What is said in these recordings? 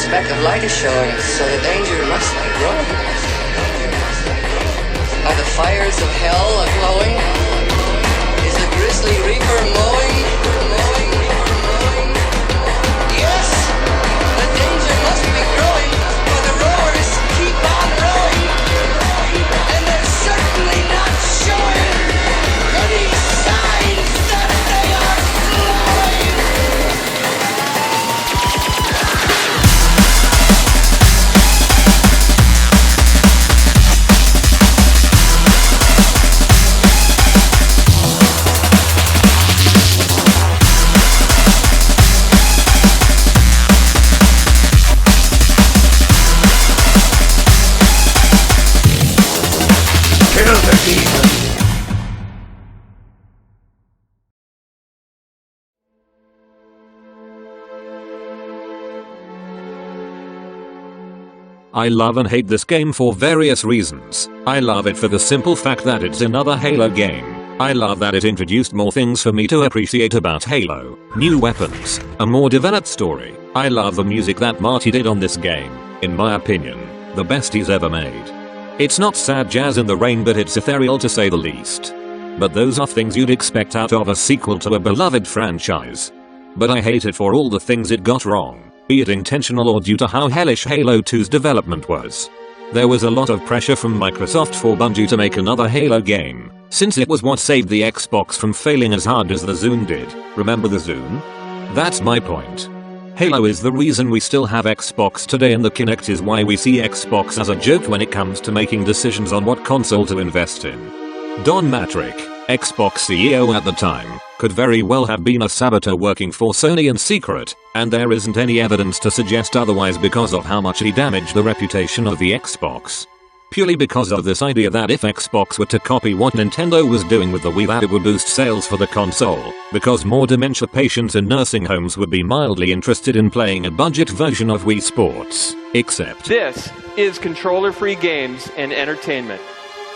speck of light is showing, so the danger must be growing. Are the fires of hell a-glowing? Is the grisly reaper mowing? Yes! The danger must be growing, for the rowers keep on rowing. And they're certainly not showing any signs that they are flowing. Kill the demon! I love and hate this game for various reasons. I love it for the simple fact that it's another Halo game. I love that it introduced more things for me to appreciate about Halo. New weapons, a more developed story. I love the music that Marty did on this game. In my opinion, the best he's ever made. It's not sad jazz in the rain, but it's ethereal to say the least. But those are things you'd expect out of a sequel to a beloved franchise. But I hate it for all the things it got wrong, be it intentional or due to how hellish Halo 2's development was. There was a lot of pressure from Microsoft for Bungie to make another Halo game, since it was what saved the Xbox from failing as hard as the Zune did. Remember the Zune? That's my point. Halo is the reason we still have Xbox today, and the Kinect is why we see Xbox as a joke when it comes to making decisions on what console to invest in. Don Matrick, Xbox CEO at the time, could very well have been a saboteur working for Sony in secret, and there isn't any evidence to suggest otherwise because of how much he damaged the reputation of the Xbox. Purely because of this idea that if Xbox were to copy what Nintendo was doing with the Wii, that it would boost sales for the console, because more dementia patients in nursing homes would be mildly interested in playing a budget version of Wii Sports. Except this is controller-free games and entertainment.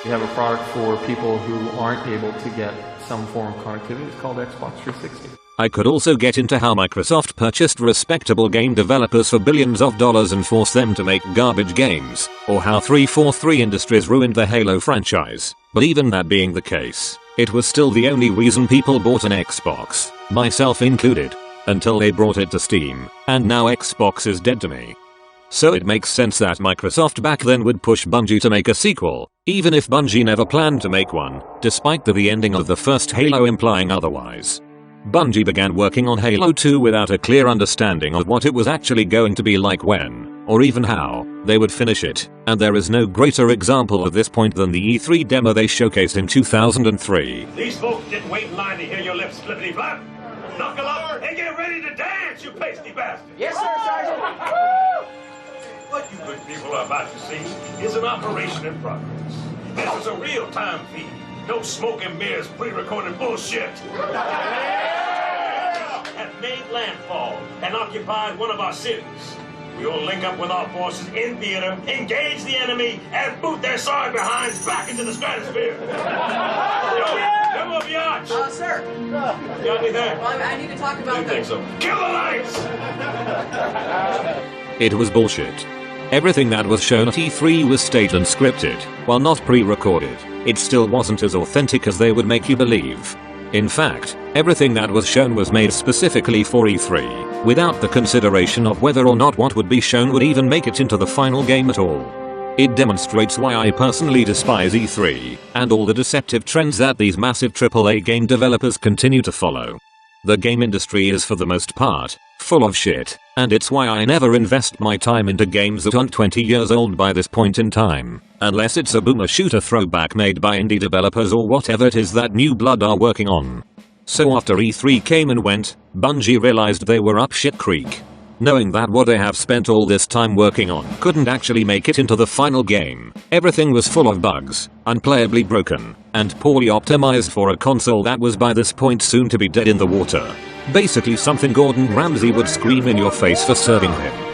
We have a product for people who aren't able to get some form of connectivity. It's called Xbox 360. I could also get into how Microsoft purchased respectable game developers for billions of dollars and forced them to make garbage games, or how 343 Industries ruined the Halo franchise. But even that being the case, it was still the only reason people bought an Xbox, myself included, until they brought it to Steam, and now Xbox is dead to me. So it makes sense that Microsoft back then would push Bungie to make a sequel, even if Bungie never planned to make one, despite the ending of the first Halo implying otherwise. Bungie began working on Halo 2 without a clear understanding of what it was actually going to be like, when, or even how, they would finish it, and there is no greater example of this point than the E3 demo they showcased in 2003. These folks didn't wait in line to hear your lips flippity flap. Knuckle up and get ready to dance, you pasty bastard. Yes, sir, Sergeant. What you good people are about to see is an operation in progress. This is a real-time feed. No smoke and mirrors, pre-recorded bullshit. Have made landfall and occupied one of our cities. We will link up with our forces in theater, engage the enemy, and boot their sorry behinds back into the stratosphere. Come up, Yacht. Sir. You got anything? Well, I need to talk about You think so? Kill the lights! It was bullshit. Everything that was shown at E3 was staged and scripted, while not pre-recorded. It still wasn't as authentic as they would make you believe. In fact, everything that was shown was made specifically for E3, without the consideration of whether or not what would be shown would even make it into the final game at all. It demonstrates why I personally despise E3, and all the deceptive trends that these massive AAA game developers continue to follow. The game industry is, for the most part, full of shit, and it's why I never invest my time into games that aren't 20 years old by this point in time, unless it's a boomer shooter throwback made by indie developers or whatever it is that New Blood are working on. So after E3 came and went, Bungie realized they were up shit creek. Knowing that what they have spent all this time working on couldn't actually make it into the final game. Everything was full of bugs, unplayably broken, and poorly optimized for a console that was by this point soon to be dead in the water. Basically something Gordon Ramsay would scream in your face for serving him.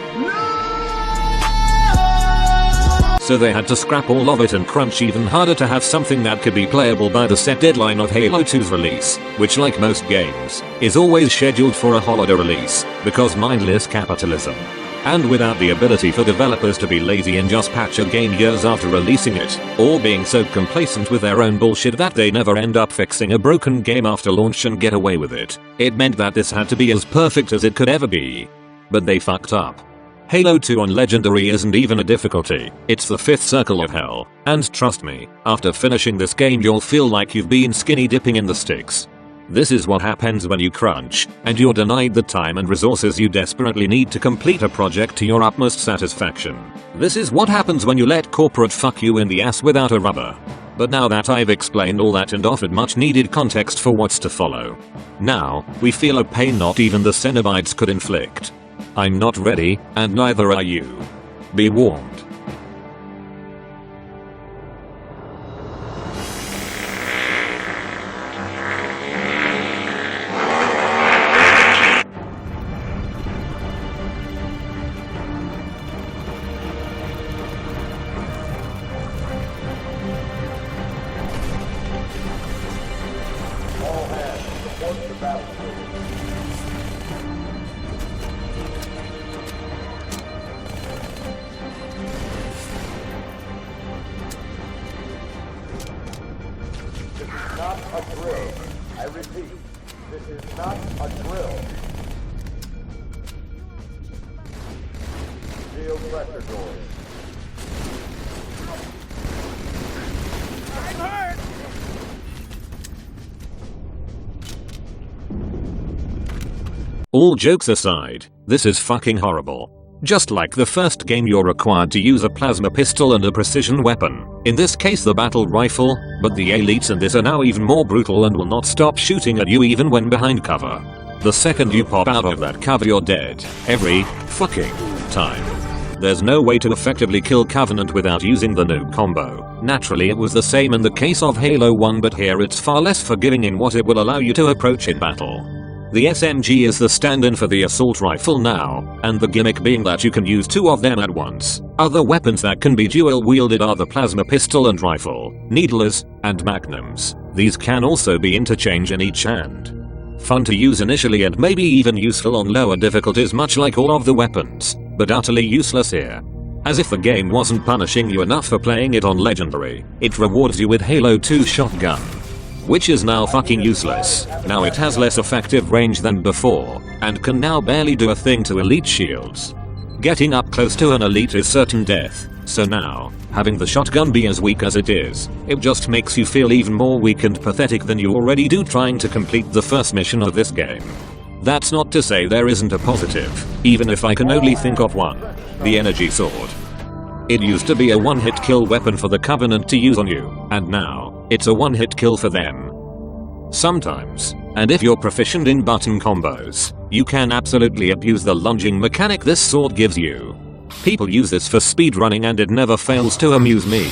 So they had to scrap all of it and crunch even harder to have something that could be playable by the set deadline of Halo 2's release, which, like most games, is always scheduled for a holiday release, because mindless capitalism. And without the ability for developers to be lazy and just patch a game years after releasing it, or being so complacent with their own bullshit that they never end up fixing a broken game after launch and get away with it, it meant that this had to be as perfect as it could ever be. But they fucked up. Halo 2 on Legendary isn't even a difficulty, it's the 5th circle of hell, and trust me, after finishing this game you'll feel like you've been skinny dipping in the sticks. This is what happens when you crunch, and you're denied the time and resources you desperately need to complete a project to your utmost satisfaction. This is what happens when you let corporate fuck you in the ass without a rubber. But now that I've explained all that and offered much needed context for what's to follow, now, we feel a pain not even the Cenobites could inflict. I'm not ready, and neither are you. Be warned. Not a drill. I repeat, this is not a drill. Steel pressure doors. I'm hurt! All jokes aside, this is fucking horrible. Just like the first game, you're required to use a plasma pistol and a precision weapon, in this case the battle rifle, but the elites in this are now even more brutal and will not stop shooting at you even when behind cover. The second you pop out of that cover you're dead, every fucking time. There's no way to effectively kill Covenant without using the noob combo. Naturally it was the same in the case of Halo 1, but here it's far less forgiving in what it will allow you to approach in battle. The SMG is the stand-in for the assault rifle now, and the gimmick being that you can use two of them at once. Other weapons that can be dual-wielded are the plasma pistol and rifle, needlers, and magnums. These can also be interchanged in each hand. Fun to use initially and maybe even useful on lower difficulties, much like all of the weapons, but utterly useless here. As if the game wasn't punishing you enough for playing it on Legendary, it rewards you with Halo 2 shotgun, which is now fucking useless. Now it has less effective range than before, and can now barely do a thing to elite shields. Getting up close to an elite is certain death, so now, having the shotgun be as weak as it is, it just makes you feel even more weak and pathetic than you already do trying to complete the first mission of this game. That's not to say there isn't a positive, even if I can only think of one. The energy sword. It used to be a one-hit kill weapon for the Covenant to use on you, and now, it's a one-hit kill for them. Sometimes, and if you're proficient in button combos, you can absolutely abuse the lunging mechanic this sword gives you. People use this for speedrunning and it never fails to amuse me.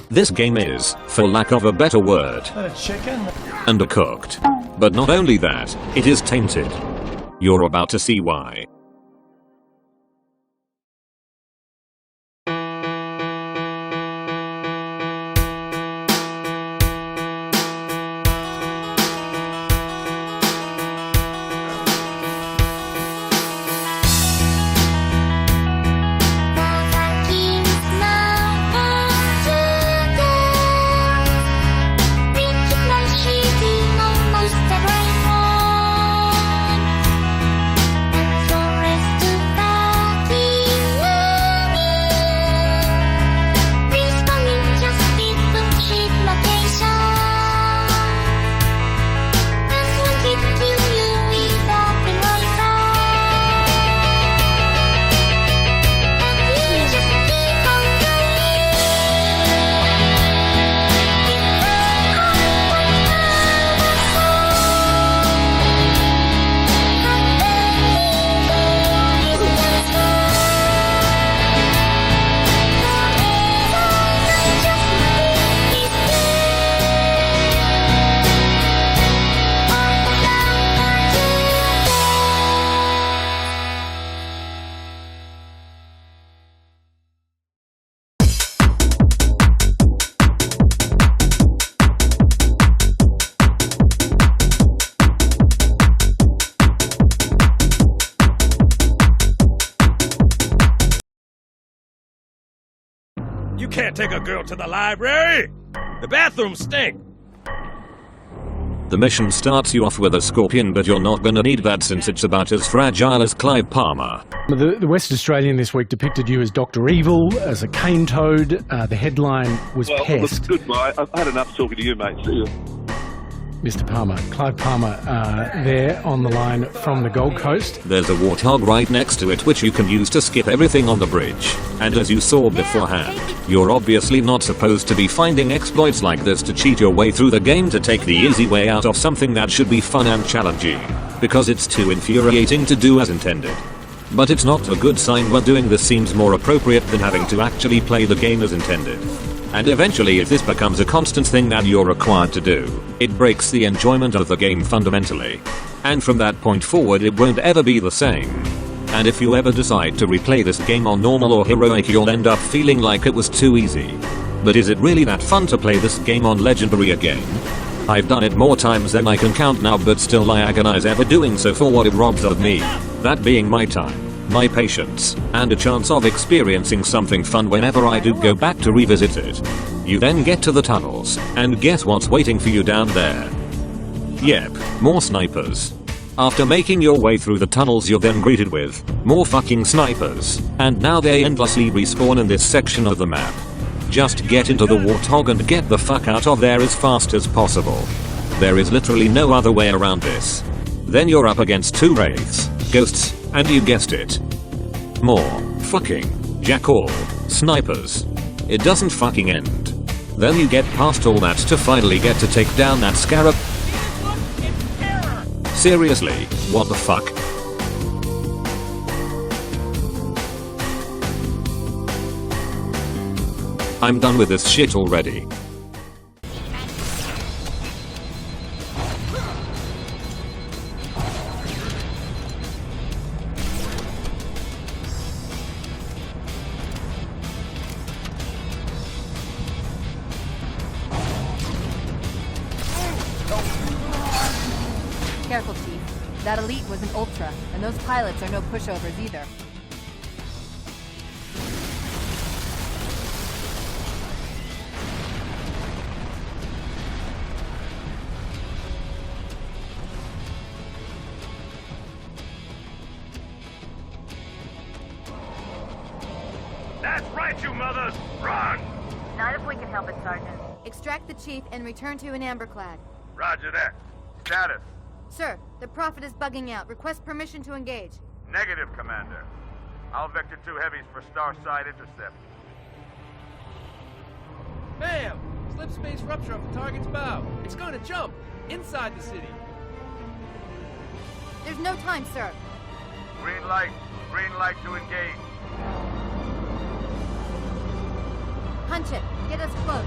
This game is, for lack of a better word, undercooked. But not only that, it is tainted. You're about to see why. You can't take a girl to the library. The bathrooms stink. The mission starts you off with a scorpion, but you're not gonna need that since it's about as fragile as Clive Palmer. The West Australian this week depicted you as Dr. Evil, as a cane toad. The headline was Pest. Well, goodbye. I've had enough talking to you, mate. See you. Mr. Palmer, Clive Palmer, there on the line from the Gold Coast. There's a warthog right next to it which you can use to skip everything on the bridge. And as you saw beforehand, you're obviously not supposed to be finding exploits like this to cheat your way through the game to take the easy way out of something that should be fun and challenging, because it's too infuriating to do as intended. But it's not a good sign when doing this seems more appropriate than having to actually play the game as intended. And eventually, if this becomes a constant thing that you're required to do, it breaks the enjoyment of the game fundamentally. And from that point forward it won't ever be the same. And if you ever decide to replay this game on normal or heroic, you'll end up feeling like it was too easy. But is it really that fun to play this game on legendary again? I've done it more times than I can count now, but still I agonize ever doing so for what it robs of me. That being my time, my patience, and a chance of experiencing something fun whenever I do go back to revisit it. You then get to the tunnels, and guess what's waiting for you down there? Yep, more snipers. After making your way through the tunnels, you're then greeted with more fucking snipers, and now they endlessly respawn in this section of the map. Just get into the warthog and get the fuck out of there as fast as possible. There is literally no other way around this. Then you're up against two wraiths, ghosts, and you guessed it, more fucking jackal snipers. It doesn't fucking end. Then you get past all that to finally get to take down that scarab. Seriously, what the fuck? I'm done with this shit already. Careful, Chief. That elite was an ultra, and those pilots are no pushovers either. That's right, you mothers! Run! Not if we can help it, Sergeant. Extract the Chief and return to an amberclad. Roger that. Status. Sir, the Prophet is bugging out. Request permission to engage. Negative, Commander. I'll vector 2 heavies for star side intercept. Bam! Slip space rupture of the target's bow. It's going to jump inside the city. There's no time, sir. Green light. Green light to engage. Punch it. Get us close.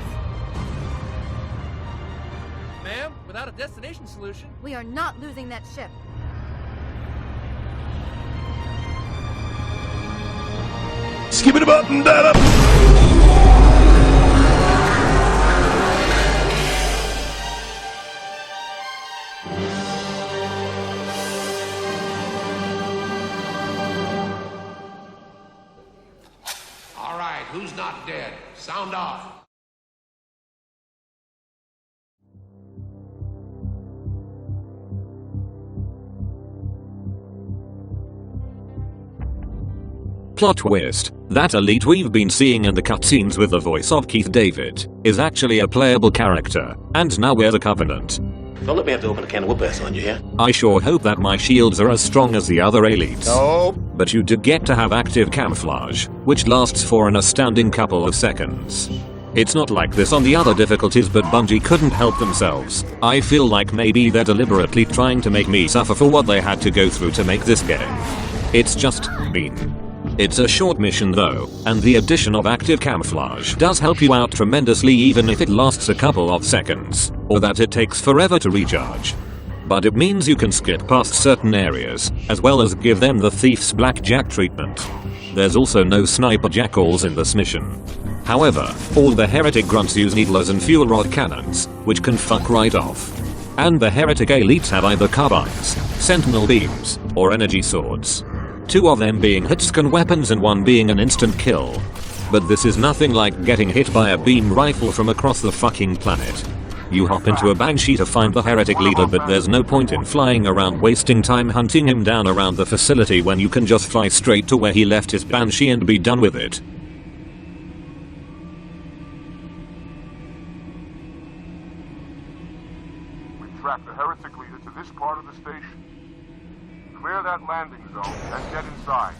Ma'am, without a destination solution... We are not losing that ship. Skip it up and that up. All right, who's not dead? Sound off. Plot twist, that elite we've been seeing in the cutscenes with the voice of Keith David is actually a playable character, and now we're the Covenant. Don't let me have to open a can of whoop-ass on you here. I sure hope that my shields are as strong as the other elites. No. But you do get to have active camouflage, which lasts for an astounding couple of seconds. It's not like this on the other difficulties, but Bungie couldn't help themselves. I feel like maybe they're deliberately trying to make me suffer for what they had to go through to make this game. It's just mean. It's a short mission though, and the addition of active camouflage does help you out tremendously, even if it lasts a couple of seconds, or that it takes forever to recharge. But it means you can skip past certain areas, as well as give them the thief's blackjack treatment. There's also no sniper jackals in this mission. However, all the heretic grunts use needlers and fuel rod cannons, which can fuck right off. And the heretic elites have either carbines, sentinel beams, or energy swords. 2 of them being hitscan weapons and 1 being an instant kill. But this is nothing like getting hit by a beam rifle from across the fucking planet. You hop into a banshee to find the heretic leader, but there's no point in flying around wasting time hunting him down around the facility when you can just fly straight to where he left his banshee and be done with it. We track the heretic leader to this part of the station. Clear that landing zone and get inside.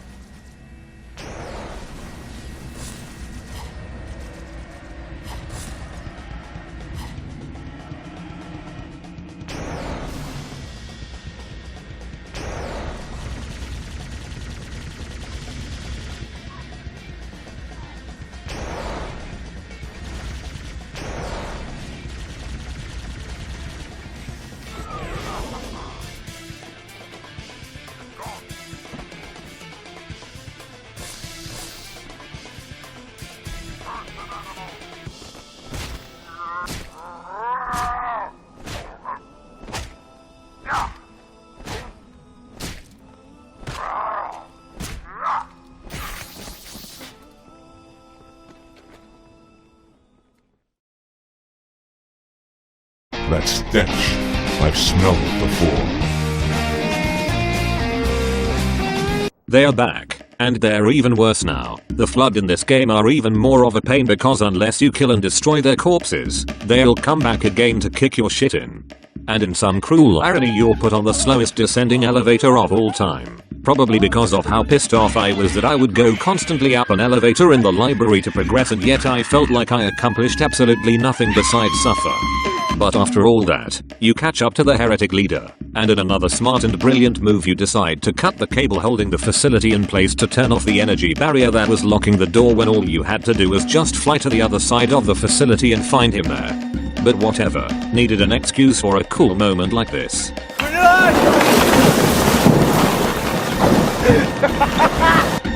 That stench, I've smelled it before. They are back, and they're even worse now. The Flood in this game are even more of a pain because unless you kill and destroy their corpses, they'll come back again to kick your shit in. And in some cruel irony, you're put on the slowest descending elevator of all time. Probably because of how pissed off I was that I would go constantly up an elevator in the library to progress, and yet I felt like I accomplished absolutely nothing besides suffer. But after all that, you catch up to the heretic leader, and in another smart and brilliant move you decide to cut the cable holding the facility in place to turn off the energy barrier that was locking the door, when all you had to do was just fly to the other side of the facility and find him there. But whatever, needed an excuse for a cool moment like this.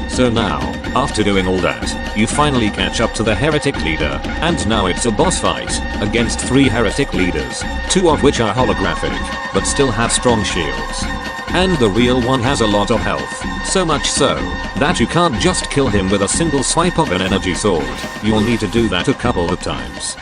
So now, after doing all that, you finally catch up to the heretic leader, and now it's a boss fight against 3 heretic leaders, 2 of which are holographic, but still have strong shields. And the real one has a lot of health, so much so that you can't just kill him with a single swipe of an energy sword. You'll need to do that a couple of times.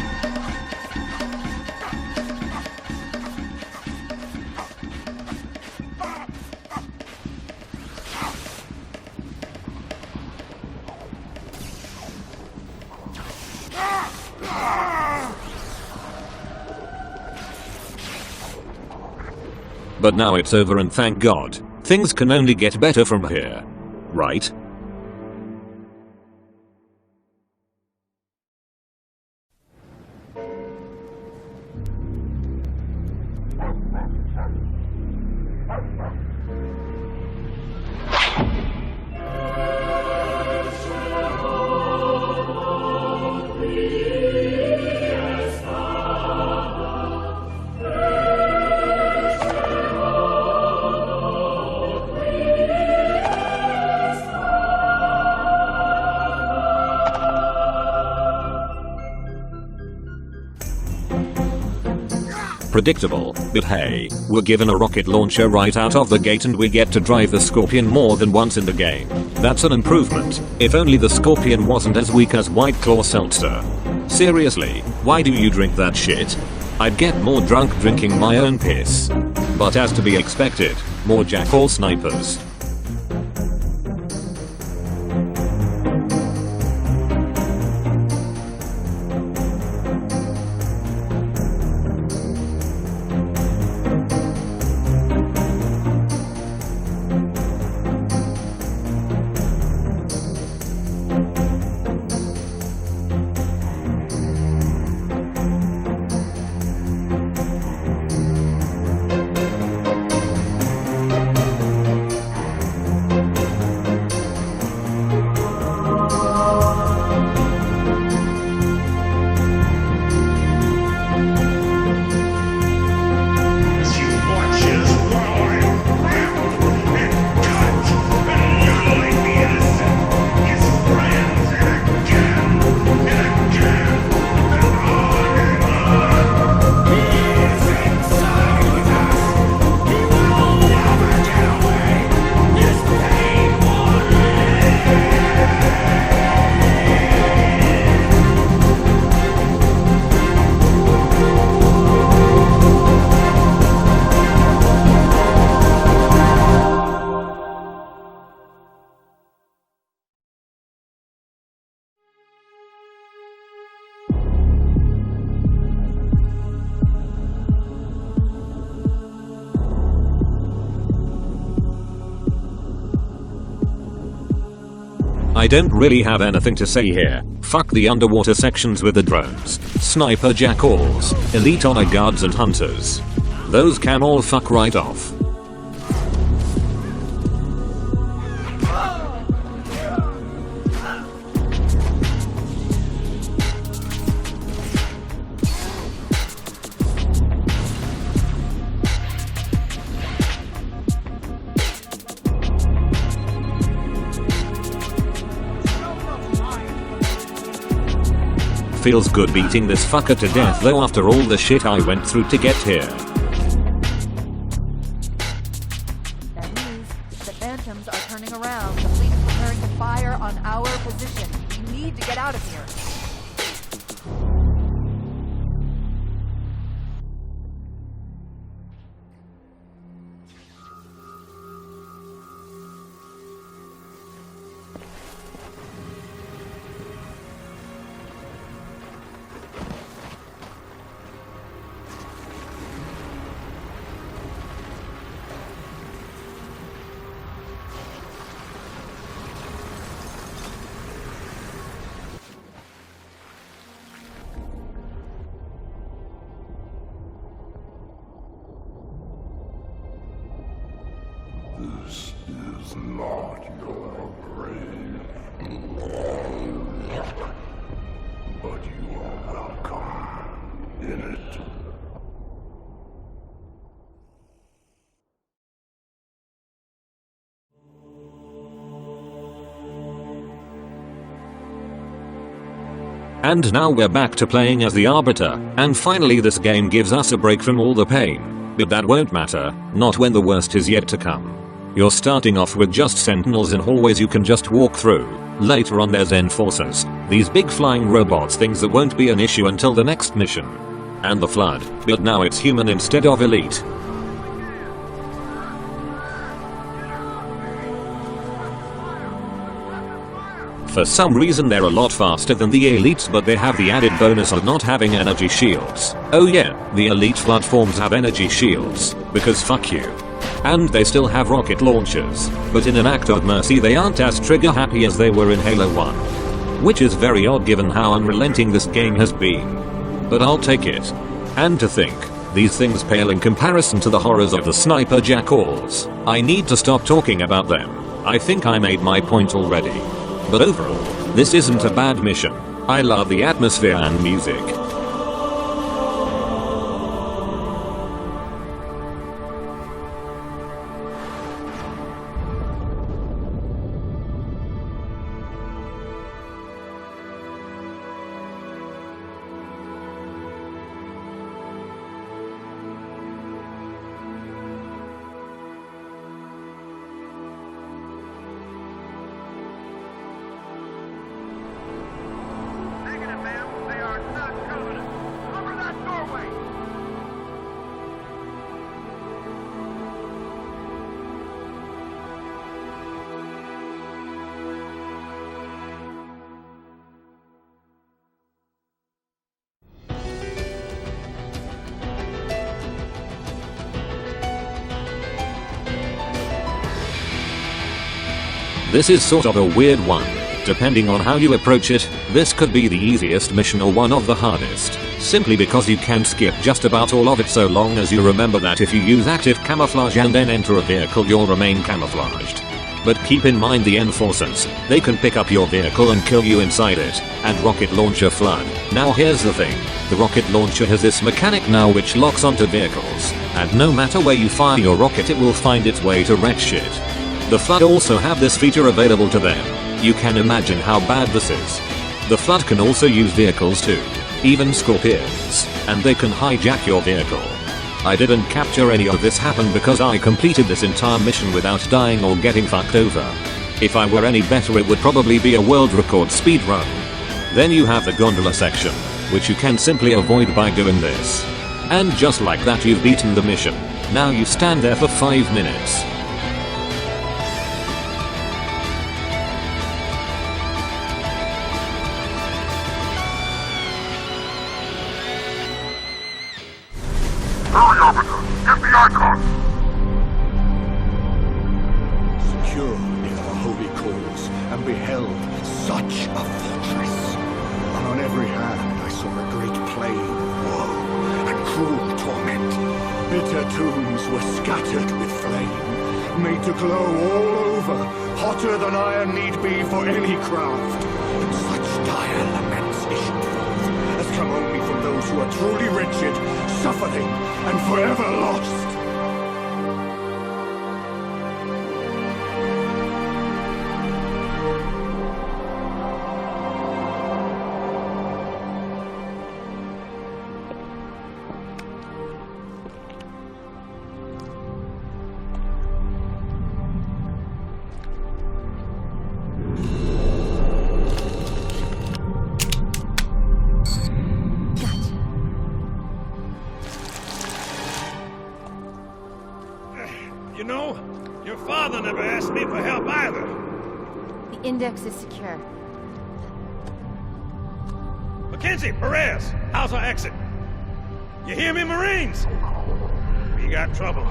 But now it's over, and thank God. Things can only get better from here. Right? Predictable, but hey, we're given a rocket launcher right out of the gate and we get to drive the Scorpion more than once in the game. That's an improvement. If only the Scorpion wasn't as weak as White Claw Seltzer. Seriously, why do you drink that shit? I'd get more drunk drinking my own piss. But as to be expected, more jackal snipers. I don't really have anything to say here. Fuck the underwater sections with the drones, sniper jackals, elite honor guards and hunters. Those can all fuck right off. Feels good beating this fucker to death though after all the shit I went through to get here. That means the Phantoms are turning around. The fleet is preparing to fire on our position. We need to get out of here. This is not your grave, but you are welcome in it. And now we're back to playing as the Arbiter, and finally this game gives us a break from all the pain. But that won't matter, not when the worst is yet to come. You're starting off with just sentinels in hallways you can just walk through. Later on there's enforcers, these big flying robots things that won't be an issue until the next mission. And the Flood, but now it's human instead of elite. For some reason they're a lot faster than the elites, but they have the added bonus of not having energy shields. Oh yeah, the elite Flood forms have energy shields, because fuck you. And they still have rocket launchers, but in an act of mercy they aren't as trigger happy as they were in Halo 1. Which is very odd given how unrelenting this game has been. But I'll take it. And to think, these things pale in comparison to the horrors of the sniper jackals. I need to stop talking about them. I think I made my point already. But overall, this isn't a bad mission. I love the atmosphere and music. This is sort of a weird one. Depending on how you approach it, this could be the easiest mission or one of the hardest, simply because you can skip just about all of it so long as you remember that if you use active camouflage and then enter a vehicle you'll remain camouflaged. But keep in mind the enforcers, they can pick up your vehicle and kill you inside it, and rocket launcher Flood. Now here's the thing, the rocket launcher has this mechanic now which locks onto vehicles, and no matter where you fire your rocket it will find its way to wreck shit. The Flood also have this feature available to them. You can imagine how bad this is. The Flood can also use vehicles too, even Scorpions, and they can hijack your vehicle. I didn't capture any of this happen because I completed this entire mission without dying or getting fucked over. If I were any better it would probably be a world record speed run. Then you have the gondola section, which you can simply avoid by doing this. And just like that you've beaten the mission. Now you stand there for 5 minutes. Hurry, Arbiter! Get the icon! Secure near the holy cause and be held such a fortress. And on every hand I saw a great plain of woe and cruel torment. Bitter tombs were scattered with flame, made to glow all over, hotter than iron need be for any craft. And such dire laments issued forth as come only from those who are truly wretched, suffering, and forever lost. You know, your father never asked me for help either. The index is secure. Mackenzie, Perez, how's our exit? You hear me, Marines? We got trouble.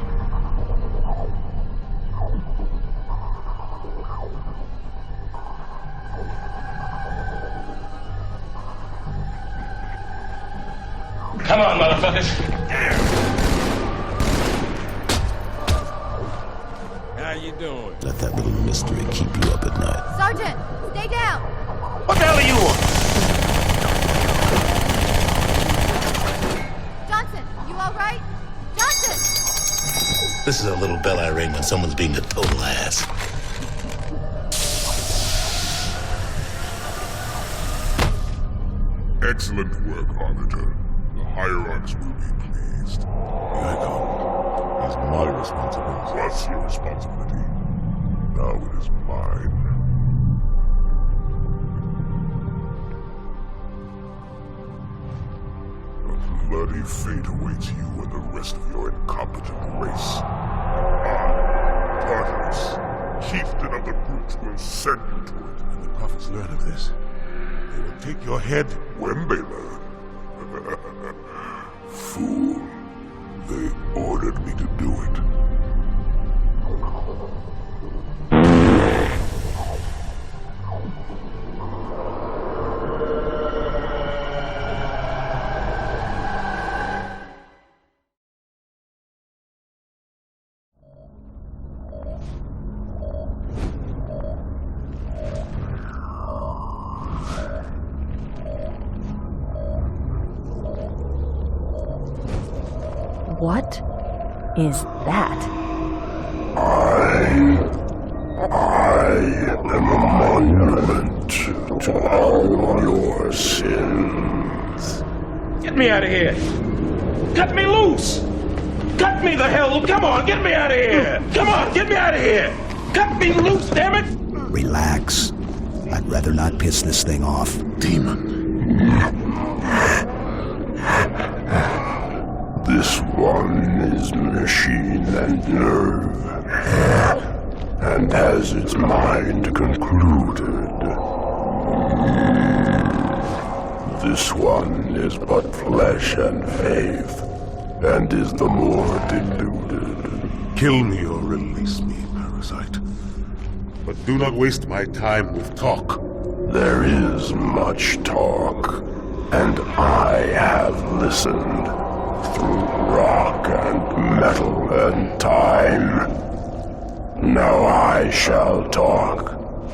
Come on, motherfuckers. How you doing? Let that little mystery keep you up at night. Sergeant, stay down! What the hell are you on? Johnson, you all right? Johnson! This is a little bell I ring when someone's being a total ass. Excellent work, Arbiter. The hierarchs will be pleased. The Icon is my responsibility. What's your responsibility? Now it is mine. A bloody fate awaits you and the rest of your incompetent race. I, Tartarus, chieftain of the brutes, will send you to it. When the prophets learn of this, they will take your head when they learn. Fool. They ordered me to do it. What is that? I am a monument to all your sins. Get me out of here. Cut me loose. Cut me the hell. Come on, get me out of here. Come on, get me out of here. Cut me loose, damn it. Relax. I'd rather not piss this thing off. Demon. This one is machine and nerve, and has its mind concluded. This one is but flesh and faith, and is the more deluded. Kill me or release me, parasite. But do not waste my time with talk. There is much talk, and I have listened. Through rock and metal and time. Now I shall talk,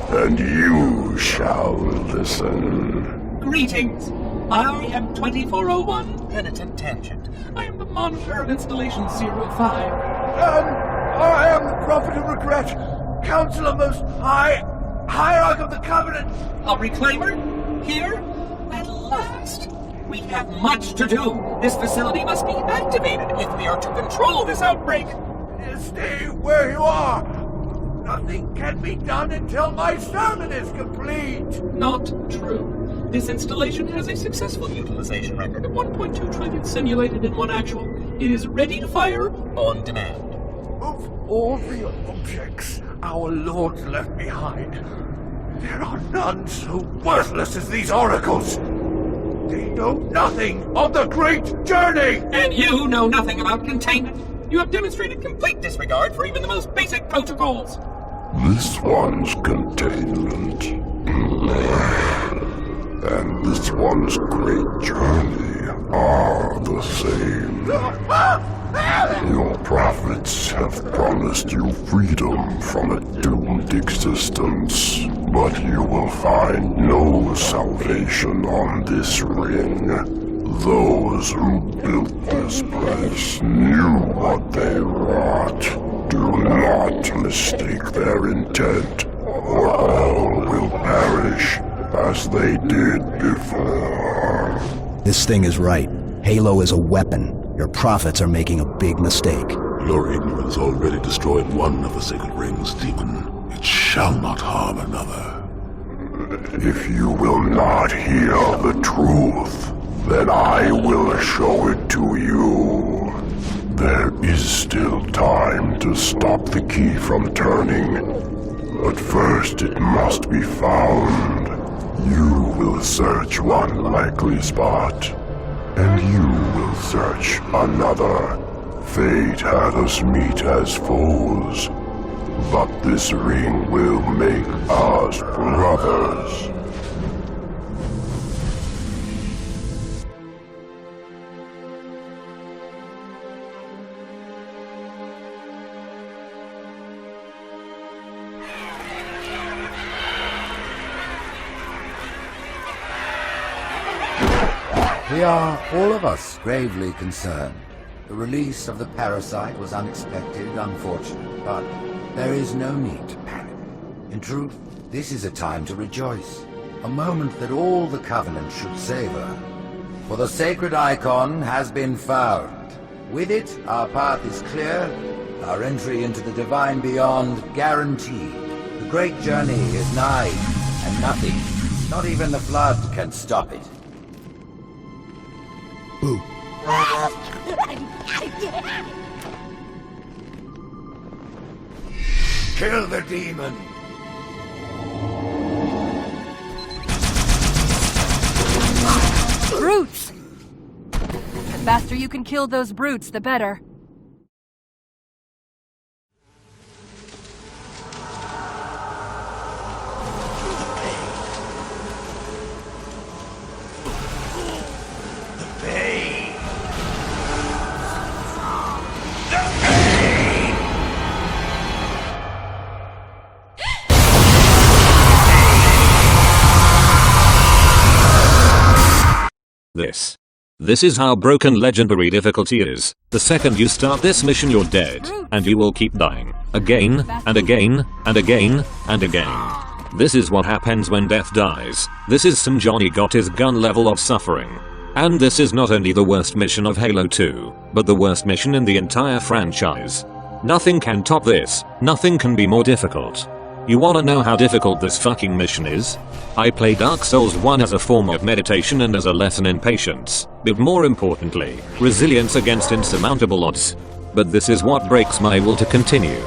and you shall listen. Greetings. I am 2401 Penitent Tangent. I am the monitor of Installation 05. I am the Prophet of Regret, Counselor Most High, Hierarch of the Covenant. A reclaimer? Here? At last. We have much to do. This facility must be activated if we are to control this outbreak. Stay where you are. Nothing can be done until my sermon is complete. Not true. This installation has a successful utilization record of 1.2 trillion simulated in one actual. It is ready to fire on demand. Of all the objects our lords left behind, there are none so worthless as these oracles. They know nothing of the great journey! And you know nothing about containment. You have demonstrated complete disregard for even the most basic protocols. This one's containment And this one's great journey are the same. Your prophets have promised you freedom from a doomed existence, but you will find no salvation on this ring. Those who built this place knew what they wrought. Do not mistake their intent, or all will perish as they did before. This thing is right. Halo is a weapon. Your prophets are making a big mistake. Your ignorance already destroyed one of the sacred rings, demon. It shall not harm another. If you will not hear the truth, then I will show it to you. There is still time to stop the key from turning, but first it must be found. You will search one likely spot, and you will search another. Fate had us meet as foes, but this ring will make us brothers. We are, all of us, gravely concerned. The release of the parasite was unexpected, unfortunate, but there is no need to panic. In truth, this is a time to rejoice. A moment that all the Covenant should savor. For the sacred icon has been found. With it, our path is clear, our entry into the divine beyond guaranteed. The great journey is nigh, and nothing, not even the flood, can stop it. Boo. Kill the demon! Brutes! The faster you can kill those brutes, the better. This is how broken legendary difficulty is. The second you start this mission you're dead, and you will keep dying. Again, and again, and again, and again. This is what happens when death dies. This is some Johnny got his gun level of suffering. And this is not only the worst mission of Halo 2, but the worst mission in the entire franchise. Nothing can top this. Nothing can be more difficult. You wanna know how difficult this fucking mission is? I play Dark Souls 1 as a form of meditation and as a lesson in patience, but more importantly, resilience against insurmountable odds. But this is what breaks my will to continue.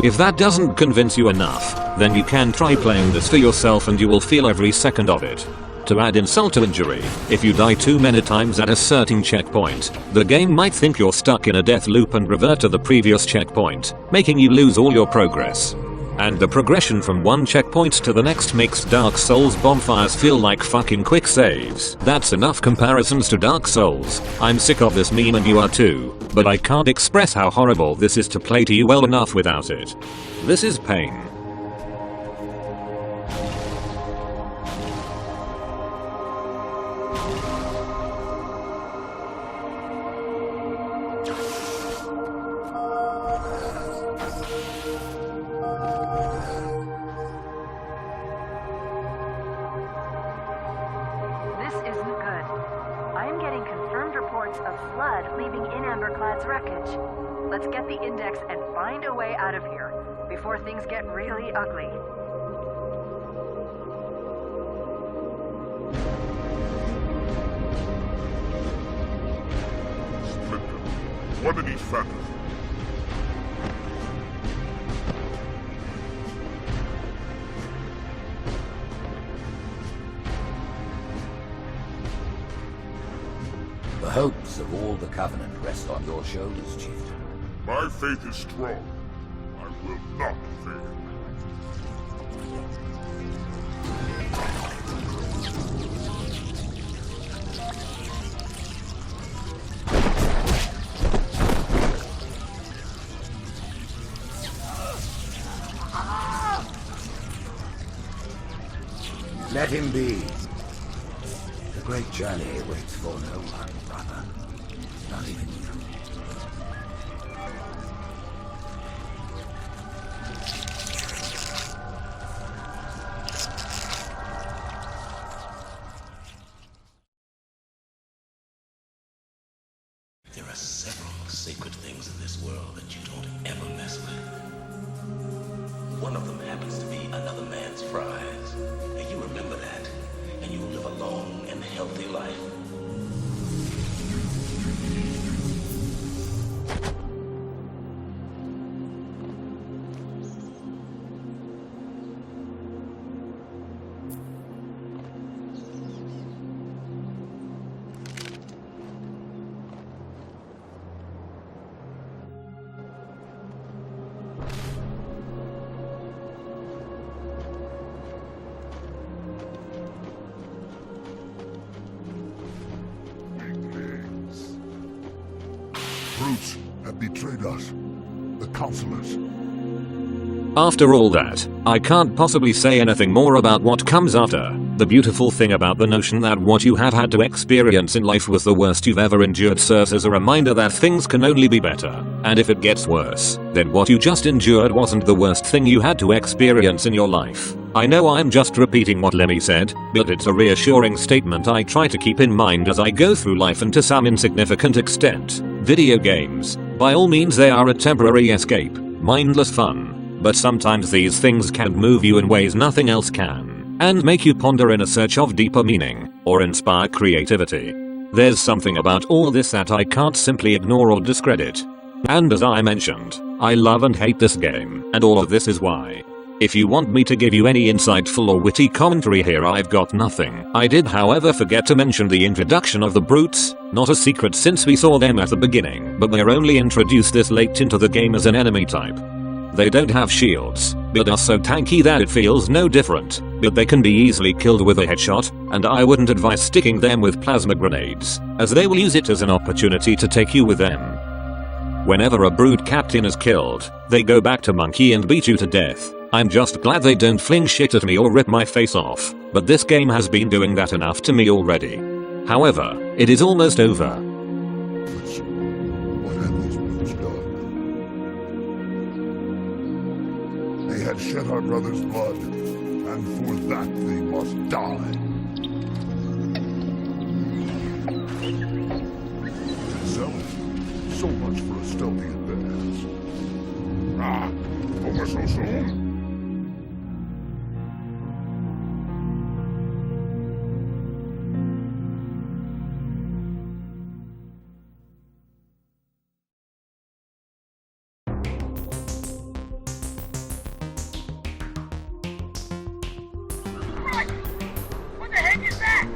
If that doesn't convince you enough, then you can try playing this for yourself and you will feel every second of it. To add insult to injury, if you die too many times at a certain checkpoint, the game might think you're stuck in a death loop and revert to the previous checkpoint, making you lose all your progress. And the progression from one checkpoint to the next makes Dark Souls bonfires feel like fucking quick saves. That's enough comparisons to Dark Souls. I'm sick of this meme and you are too, but I can't express how horrible this is to play to you well enough without it. This is pain. Let's get the index and find a way out of here before things get really ugly. Splinter, one in each phantom. The hopes of all the Covenant rest on your shoulders, Chieftain. My faith is strong. I will not fail. him be. The great journey waits for no one, brother. Not even you. There are several sacred things in this world that you don't ever mess with. One of them happens to be another man's prize. And you remember that, and you will live a long and healthy life. Brutes have betrayed us. The counselors. After all that, I can't possibly say anything more about what comes after. The beautiful thing about the notion that what you have had to experience in life was the worst you've ever endured serves as a reminder that things can only be better. And if it gets worse, then what you just endured wasn't the worst thing you had to experience in your life. I know I'm just repeating what Lemmy said, but it's a reassuring statement I try to keep in mind as I go through life, and to some insignificant extent, video games, by all means, they are a temporary escape, mindless fun. But sometimes these things can move you in ways nothing else can, and make you ponder in a search of deeper meaning, or inspire creativity. There's something about all this that I can't simply ignore or discredit. And as I mentioned, I love and hate this game, and all of this is why. If you want me to give you any insightful or witty commentary here, I've got nothing. I did however forget to mention the introduction of the brutes, not a secret since we saw them at the beginning, but they're only introduced this late into the game as an enemy type. They don't have shields, but are so tanky that it feels no different, but they can be easily killed with a headshot, and I wouldn't advise sticking them with plasma grenades, as they will use it as an opportunity to take you with them. Whenever a brute captain is killed, they go back to monkey and beat you to death. I'm just glad they don't fling shit at me or rip my face off, but this game has been doing that enough to me already. However, it is almost over. What have these brutes done? They had shed our brother's blood, and for that they must die. So much for a stealthy advance. Ah, over so soon? What the heck is that?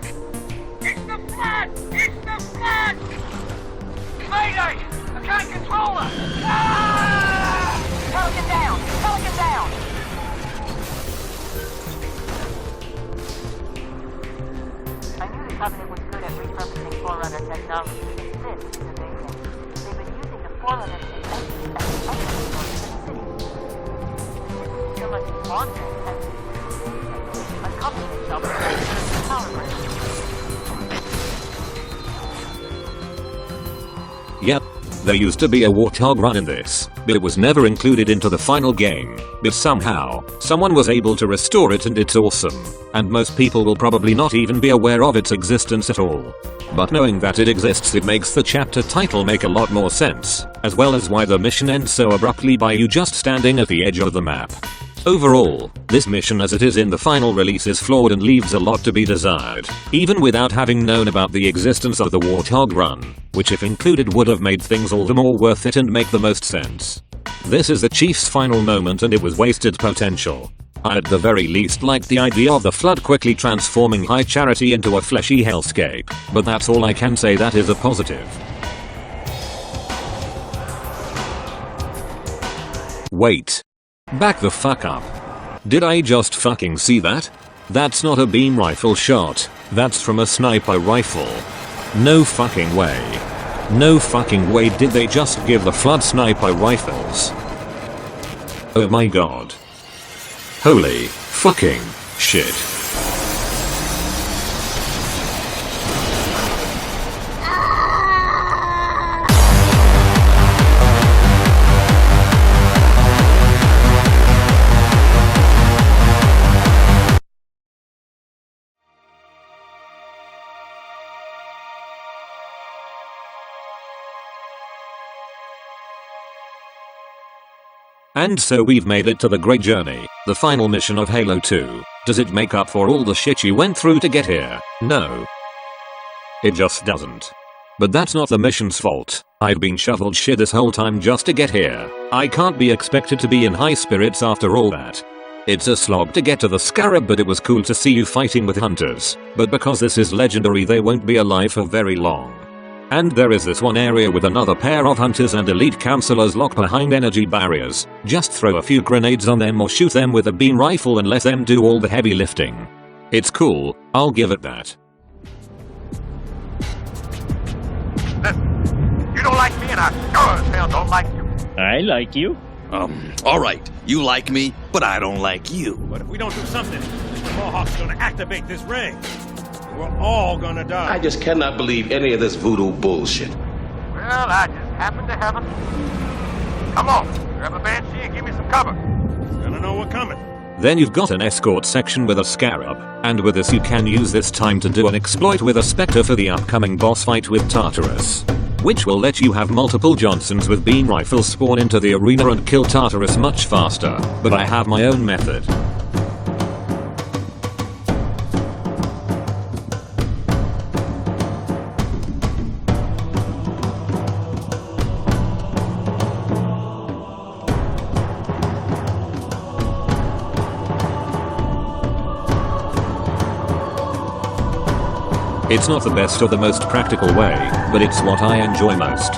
It's the flood! It's the flood! Mayday! I can't control her! Ah! Pelican down! Pelican down! I knew the Covenant was good at repurposing Forerunner technology. This is amazing. They've been using the Forerunner technology as an upgrade for the city. So much laundry and uncovering itself with the power grid. Yep, there used to be a Warthog run in this, but it was never included into the final game, but somehow, someone was able to restore it and it's awesome, and most people will probably not even be aware of its existence at all. But knowing that it exists, it makes the chapter title make a lot more sense, as well as why the mission ends so abruptly by you just standing at the edge of the map. Overall, this mission as it is in the final release is flawed and leaves a lot to be desired, even without having known about the existence of the Warthog run, which if included would have made things all the more worth it and make the most sense. This is the Chief's final moment and it was wasted potential. I at the very least liked the idea of the flood quickly transforming High Charity into a fleshy hellscape, but that's all I can say that is a positive. Wait. Back the fuck up. Did I just fucking see that? That's not a beam rifle shot, that's from a sniper rifle. No fucking way. No fucking way did they just give the flood sniper rifles. Oh my god. Holy fucking shit. And so we've made it to the great journey, the final mission of Halo 2. Does it make up for all the shit you went through to get here? No. It just doesn't. But that's not the mission's fault. I've been shoveled shit this whole time just to get here. I can't be expected to be in high spirits after all that. It's a slog to get to the Scarab, but it was cool to see you fighting with hunters. But because this is legendary, they won't be alive for very long. And there is this one area with another pair of hunters and elite counselors locked behind energy barriers. Just throw a few grenades on them or shoot them with a beam rifle and let them do all the heavy lifting. It's cool, I'll give it that. You don't like me, and I sure as hell don't like you. I like you. Alright, you like me, but I don't like you. But if we don't do something, the Mohawk's gonna activate this ring. We're all gonna die. I just cannot believe any of this voodoo bullshit. Well, I just happen to have a... Come on, grab a Banshee and give me some cover. Gonna know we're coming. Then you've got an escort section with a Scarab, and with this you can use this time to do an exploit with a Spectre for the upcoming boss fight with Tartarus. Which will let you have multiple Johnsons with beam rifles spawn into the arena and kill Tartarus much faster, but I have my own method. It's not the best or the most practical way, but it's what I enjoy most.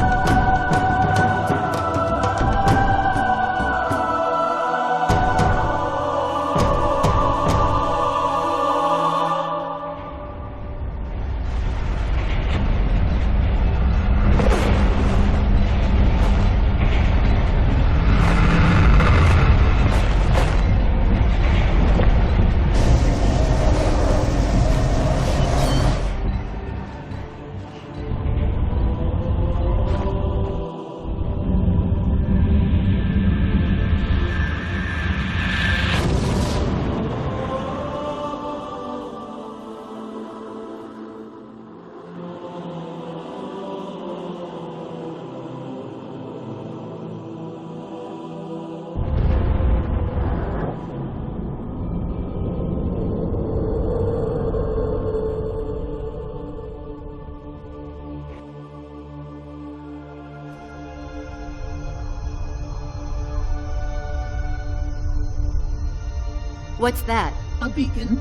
What's that? A beacon.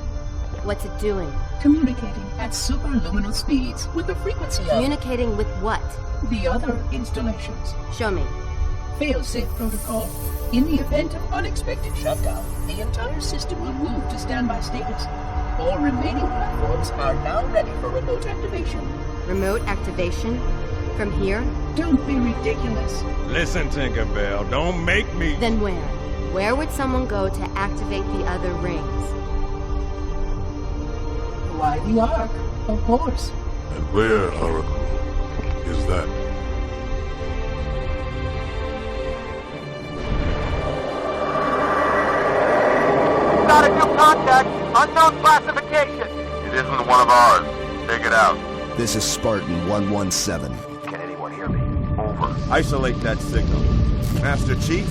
What's it doing? Communicating at superluminal speeds with the frequency of... Communicating with what? The other installations. Show me. Fail-safe protocol. In the event of unexpected shutdown, the entire system will move to standby status. All remaining platforms are now ready for remote activation. Remote activation? From here? Don't be ridiculous. Listen, Tinkerbell, don't make me... Then where? Where would someone go to activate the other rings? Why the Ark, of course. And where, Oracle, is that? Got a new contact, unknown classification. It isn't one of ours. Take it out. This is Spartan 117. Can anyone hear me? Over. Isolate that signal. Master Chief,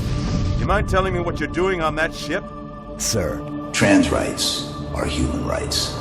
you mind telling me what you're doing on that ship? Sir. Trans rights are human rights.